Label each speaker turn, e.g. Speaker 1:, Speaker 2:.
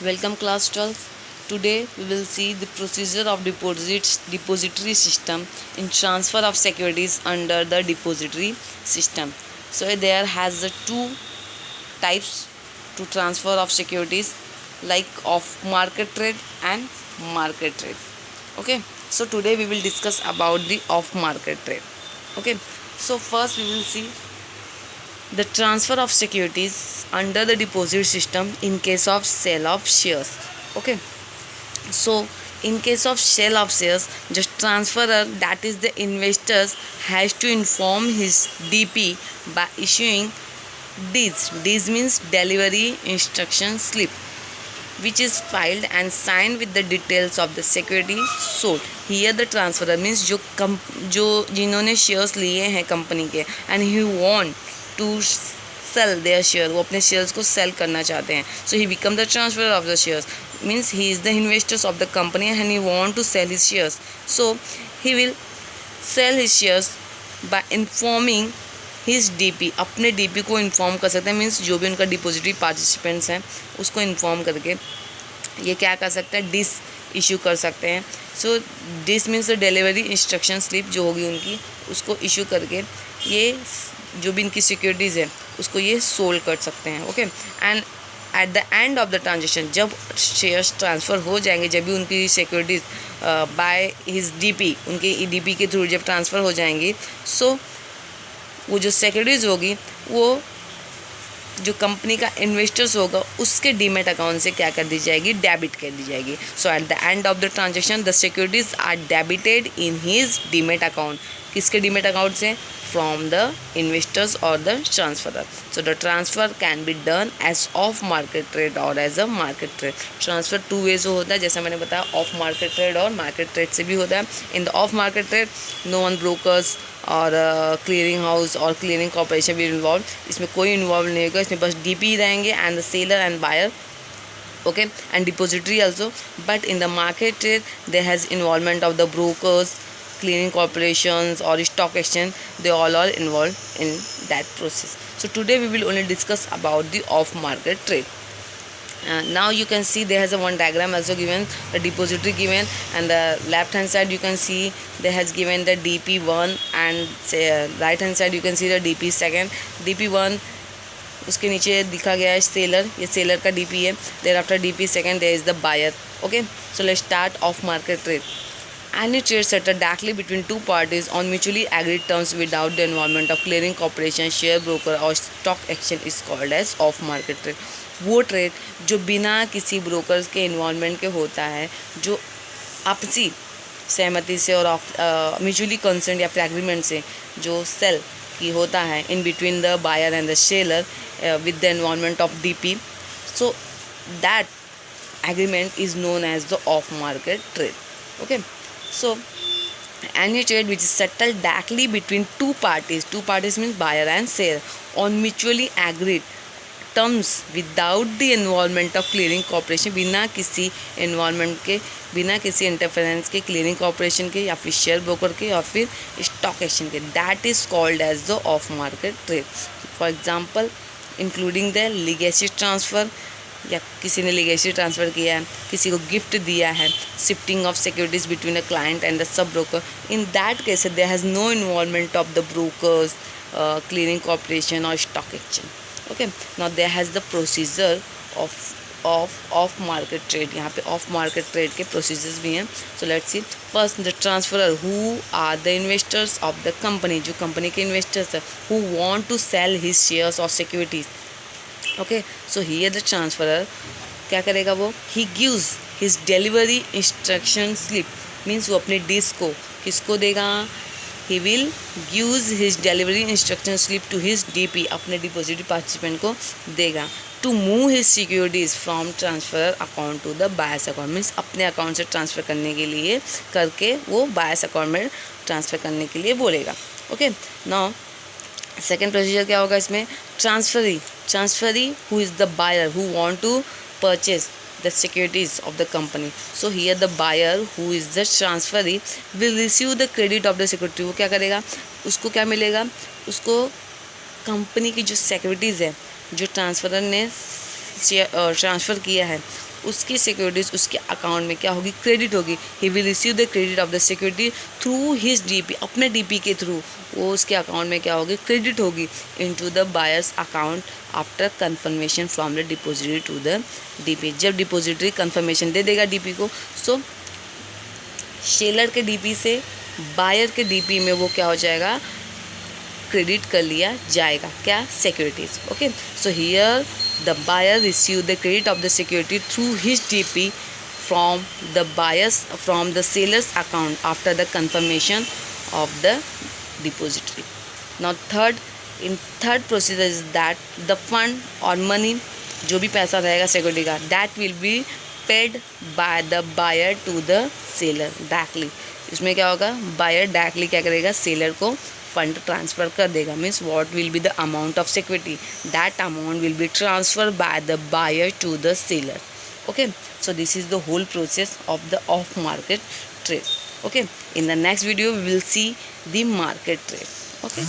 Speaker 1: Welcome class 12. Today we will see the procedure of depository system in transfer of securities under the depository system. So there has the two types to transfer of securities, like off market trade and market trade. Okay, so today we will discuss about the off market trade. Okay, so first we will see the transfer of securities under the deposit system in case of sale of shares. Okay, so in case of sale of shares, just transferor, that is the investors, has to inform his DP by issuing DIS. DIS means delivery instruction slip, which is filed and signed with the details of the security sold. Here the transferor means जो जिन्होंने shares लिए हैं company के and he want to sell their share, वो अपने shares को sell करना चाहते हैं. So he become the transfer of the shares, means he is the investors of the company and he want to sell his shares. So he will sell his shares by informing his DP. अपने DP को inform कर सकते हैं, means जो भी उनका depository participants हैं उसको इन्फॉर्म करके ये क्या कर सकते हैं, डिस इशू कर सकते हैं. So this means the delivery instruction slip जो होगी उनकी, उसको इशू करके ये जो भी इनकी सिक्योरिटीज़ है उसको ये सोल्ड कर सकते हैं. Okay, and eight the end of the transaction, जब शेयर्स ट्रांसफ़र हो जाएंगे, जब भी उनकी सिक्योरिटीज़ बाय हिज DP, उनके DP के थ्रू जब ट्रांसफ़र हो जाएंगी, सो वो जो सिक्योरिटीज़ होगी वो जो कंपनी का इन्वेस्टर्स होगा उसके डीमेट अकाउंट से क्या कर दी जाएगी, डेबिट कर दी जाएगी. So at the end of the transaction the securities are debited in his demat account. किसके डीमेट अकाउंट से? फ्रॉम द इन्वेस्टर्स और the transferor. So the transfer can be done as off market trade और as a market trade. Transfer two way से होता है, जैसा मैंने बताया, ऑफ मार्केट ट्रेड और मार्केट ट्रेड से भी होता है. In the off market trade no one brokers और क्लियरिंग हाउस और क्लियरिंग कॉर्पोरेशन भी इन्वॉल्व. इसमें कोई इन्वॉल्व नहीं होगा, इसमें बस DP रहेंगे and the seller and buyer. Okay, and depository also. But in the market trade there has involvement of the brokers, clearing corporations or stock exchange. They all are involved in that process. So today we will only discuss about the off market trade. Now you can see there has a one diagram also given, the depository given, and the left hand side you can see there has given the DP1 and right hand side you can see the DP2. DP1 उसके नीचे दिखा गया है seller, ये seller का DP है. There after DP2 there is the buyer. Okay, so let's start off market trade. Any trade settled directly between two parties on mutually agreed terms without the involvement of clearing corporation, share broker or stock exchange is called as off market trade. वो trade जो बिना किसी brokers के involvement के होता है, जो आपसी सहमति से और म्यूचुअली कंसर्न या फिर एग्रीमेंट से जो सेल की होता है in between the buyer and the seller with the involvement of DP. So that agreement is known as the off market trade. Okay, so any trade which is settled directly between two parties means buyer and seller on mutually agreed terms without the involvement of clearing corporation, बिना किसी involvement के, बिना किसी interference के, clearing corporation के या फिर share broker के या फिर स्टॉक एक्सचेंज के, that is called as the off market trade. For example including the legacy transfer, या किसी ने लीगेसी ट्रांसफ़र किया है, किसी को गिफ्ट दिया है, shifting of securities between a client and the sub broker. In that case there has no involvement of the brokers, clearing corporation और stock exchange. Okay, now there has the procedure of market trade. यहाँ पे off market trade के procedures भी हैं. So let's see. First, the transferor who are the investors of the company, जो company के investors हैं, who want to sell his shares और securities. Okay, so here the transferor क्या करेगा, वो he gives his delivery instruction slip, means वो अपने डिस को किसको देगा, he will gives his delivery instruction slip to his DP, अपने डिपोजिटरी पार्टिसिपेंट को देगा, to move his securities from transfer account to the buyer's account, means अपने अकाउंट से ट्रांसफ़र करने के लिए करके वो बायर्स अकाउंट में ट्रांसफ़र करने के लिए बोलेगा. ओके, नाउ सेकेंड प्रोसीजर क्या होगा इसमें, transferee who is the buyer who want to purchase the securities of the company. So here the buyer who is the transferee will receive the credit of the security. वो क्या करेगा, उसको क्या मिलेगा, उसको कंपनी की जो सिक्योरिटीज़ है जो ट्रांसफरर ने ट्रांसफ़र किया है उसकी सिक्योरिटीज उसके अकाउंट में क्या होगी, क्रेडिट होगी. He will receive the credit of the security through his DP, अपने डीपी के थ्रू वो उसके अकाउंट में क्या होगी, क्रेडिट होगी into the buyer's account after confirmation from the depository to the DP. जब डिपोजिटरी कंफर्मेशन दे देगा डीपी को, सो सेलर के डीपी से बायर के डीपी में वो क्या हो जाएगा, क्रेडिट कर लिया जाएगा, क्या, securities. Okay, so here the buyer receive the credit of the security through his DP from the seller's account after the confirmation of the depository. Now third procedure is that the fund or money, जो भी पैसा रहेगा security का, that will be paid by the buyer to the seller directly. इसमें क्या होगा, buyer directly क्या करेगा, सेलर को फंड ट्रांसफ़र कर देगा. Means what will be the amount of security, that amount will be transfer by the buyer to the seller. Okay, so this is the whole process of the off market trade. Okay, in the next video we will see the market trade. Okay.